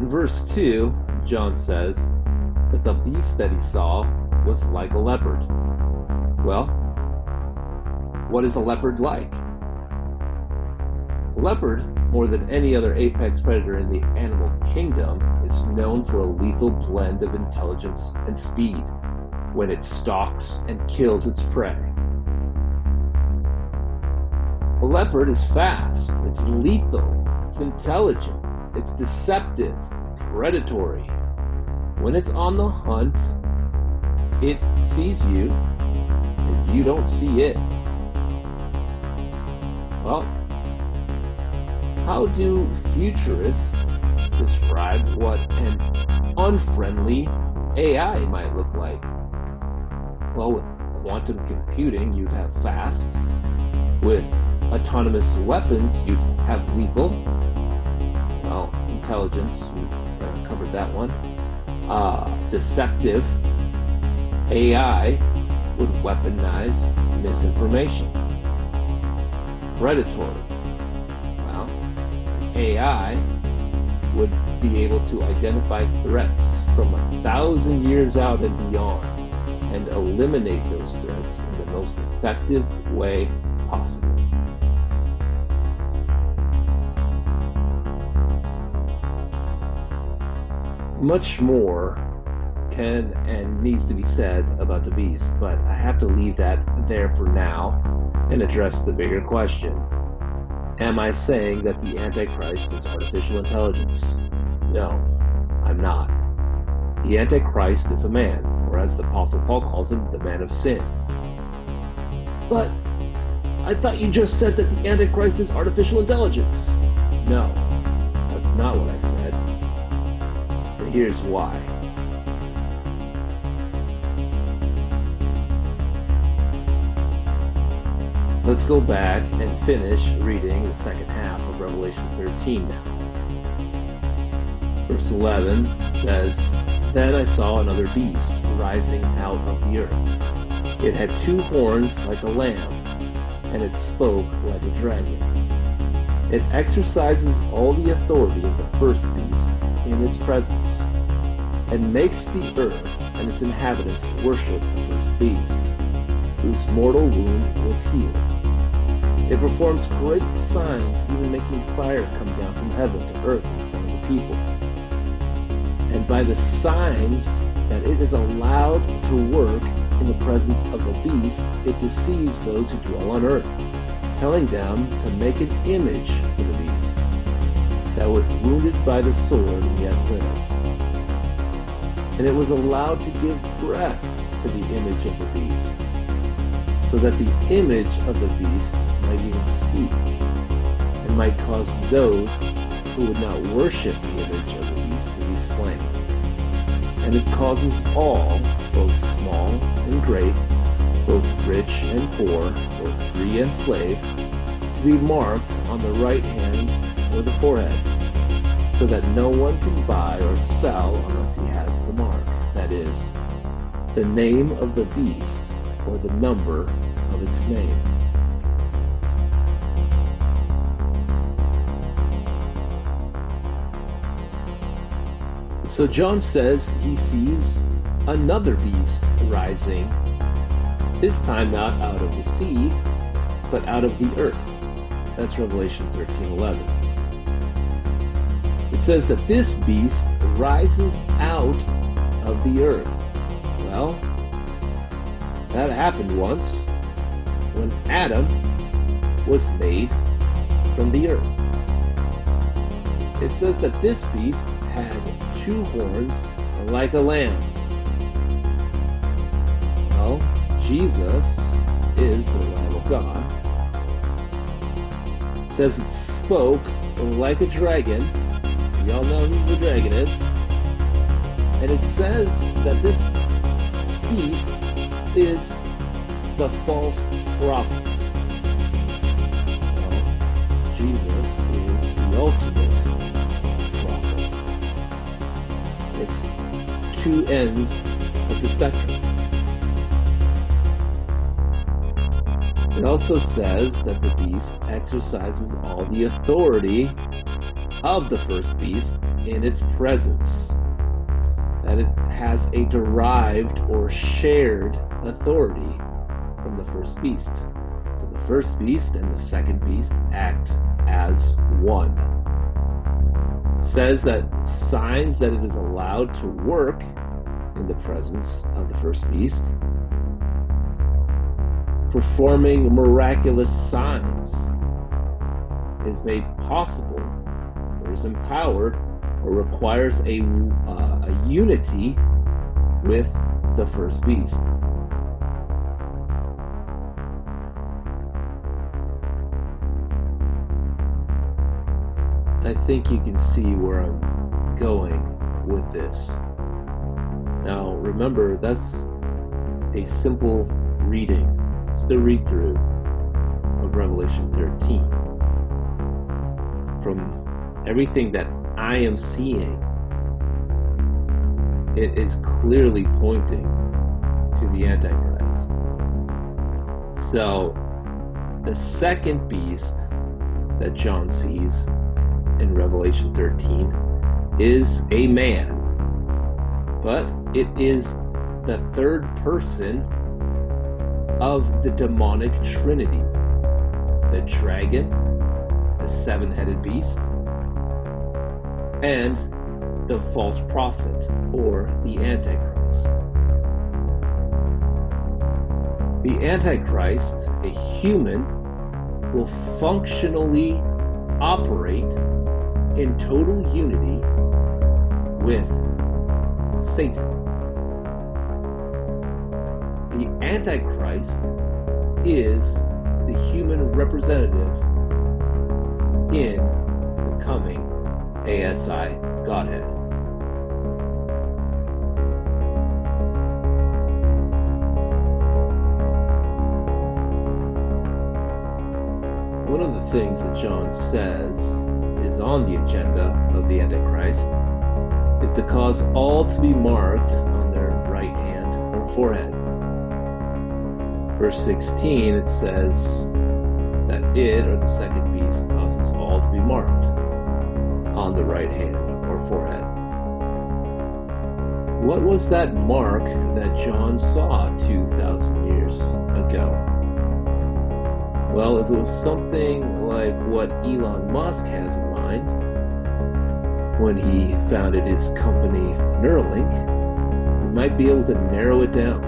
In verse 2, John says that the beast that he saw was like a leopard. Well, what is a leopard like? A leopard, more than any other apex predator in the animal kingdom, is known for a lethal blend of intelligence and speed when it stalks and kills its prey. A leopard is fast, it's lethal, it's intelligent, it's deceptive, predatory. When it's on the hunt, it sees you and you don't see it. Well, how do futurists describe what an unfriendly AI might look like? Well, with quantum computing, you'd have fast. With autonomous weapons, you'd have lethal. Well, intelligence, we kind of covered that one. Deceptive. AI would weaponize misinformation. Predatory. Well, AI would be able to identify threats from 1,000 years out and beyond and eliminate those threats in the most effective way possible. Much more can and needs to be said about the beast, but I have to leave that there for now and address the bigger question. Am I saying that the Antichrist is artificial intelligence? No, I'm not. The Antichrist is a man, or as the Apostle Paul calls him, the man of sin. But I thought you just said that the Antichrist is artificial intelligence. No, that's not what I said. And here's why. Let's go back and finish reading the second half of Revelation 13 now. Verse 11 says, "Then I saw another beast rising out of the earth. It had 2 horns like a lamb, and it spoke like a dragon. It exercises all the authority of the first beast in its presence, and makes the earth and its inhabitants worship the first beast, whose mortal wound was healed. It performs great signs, even making fire come down from heaven to earth in front of the people. And by the signs that it is allowed to work in the presence of the beast, it deceives those who dwell on earth, telling them to make an image for the beast that was wounded by the sword and yet lived. And it was allowed to give breath to the image of the beast, so that the image of the beast might even speak, and might cause those who would not worship the image of the beast to be slain. And it causes all, both small and great, both rich and poor, both free and slave, to be marked on the right hand or the forehead, so that no one can buy or sell unless he has the mark, that is, the name of the beast or the number of its name." So John says he sees another beast rising, this time not out of the sea, but out of the earth. That's Revelation 13:11. It says that this beast rises out of the earth. Well, that happened once when Adam was made from the earth. It says that this beast had 2 horns like a lamb. Well, Jesus is the Lamb of God. It says it spoke like a dragon. Y'all know who the dragon is. And it says that this beast is the false prophet. Well, Jesus is the ultimate prophet. It's 2 ends of the spectrum. It also says that the beast exercises all the authority of the first beast in its presence, that it has a derived or shared authority from the first beast. So the first beast and the second beast act as one. It says that signs that it is allowed to work in the presence of the first beast, performing miraculous signs, is made possible or is empowered or requires a unity with the first beast. I think you can see where I'm going with this. Now, remember, that's a simple reading, just a read through of Revelation 13. From everything that I am seeing, it is clearly pointing to the Antichrist. So, the second beast that John sees in Revelation 13 is a man, but it is the third person of the demonic trinity: the dragon, the seven-headed beast, and the false prophet, or the Antichrist. The Antichrist, a human, will functionally operate in total unity with Satan. The Antichrist is the human representative in the coming ASI Godhead. One of the things that John says is on the agenda of the Antichrist is to cause all to be marked on their right hand or forehead. Verse 16, it says that it, or the second beast, causes all to be marked on the right hand or forehead. What was that mark that John saw 2,000 years ago? Well, if it was something like what Elon Musk has in mind when he founded his company Neuralink, we might be able to narrow it down.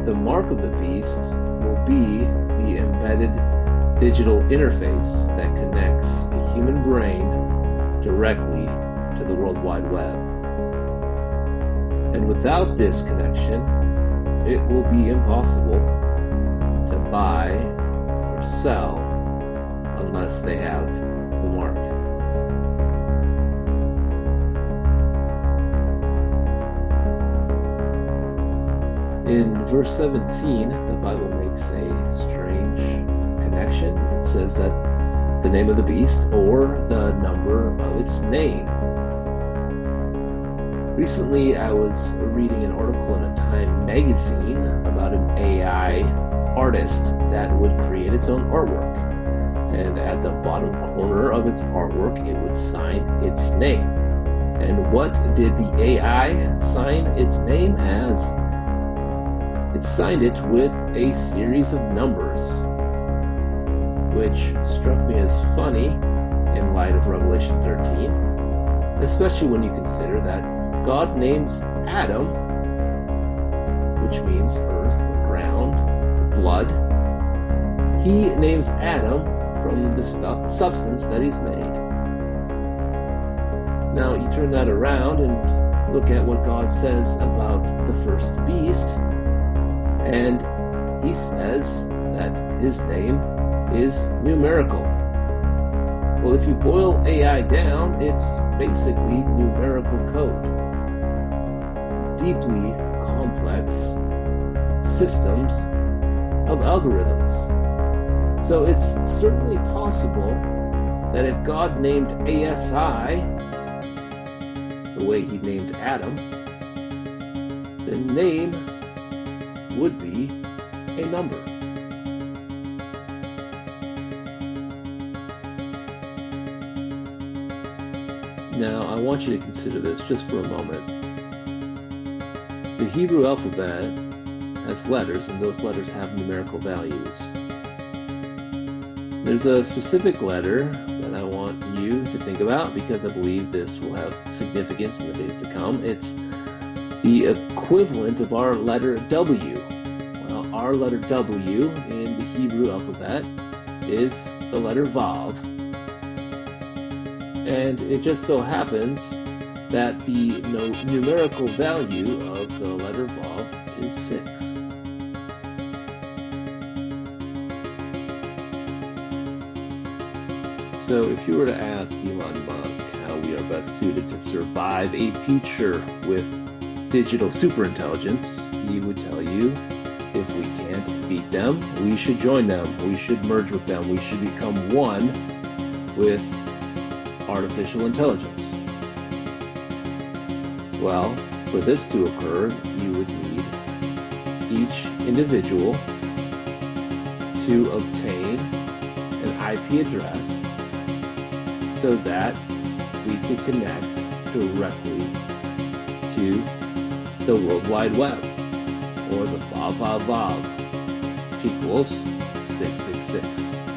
The mark of the beast will be the embedded digital interface that connects a human brain directly to the World Wide Web. And without this connection, it will be impossible to buy or sell unless they have the mark. In verse 17, the Bible makes a strange connection. It says that the name of the beast, or the number of its name. Recently, I was reading an article in a Time magazine about an AI artist that would create its own artwork. And at the bottom corner of its artwork, it would sign its name. And what did the AI sign its name as? It signed it with a series of numbers, which struck me as funny in light of Revelation 13, especially when you consider that God names Adam, which means earth, ground, blood. He names Adam from the substance that he's made. Now you turn that around and look at what God says about the first beast, and he says that his name is numerical. Well, if you boil AI down, it's basically numerical code. Deeply complex systems of algorithms. So it's certainly possible that if God named ASI the way he named Adam, the name would be a number. Now, I want you to consider this just for a moment. The Hebrew alphabet has letters, and those letters have numerical values. There's a specific letter that I want you to think about because I believe this will have significance in the days to come. It's the equivalent of our letter W. Well, our letter W in the Hebrew alphabet is the letter Vav. And it just so happens that the numerical value of the letter Vav is 6. So if you were to ask Elon Musk how we are best suited to survive a future with digital superintelligence, he would tell you if we can't beat them, we should join them, we should merge with them, we should become one with artificial intelligence. Well, for this to occur, you would need each individual to obtain an IP address so that we could connect directly to the World Wide Web, or the Vav Vav Vav, equals 666.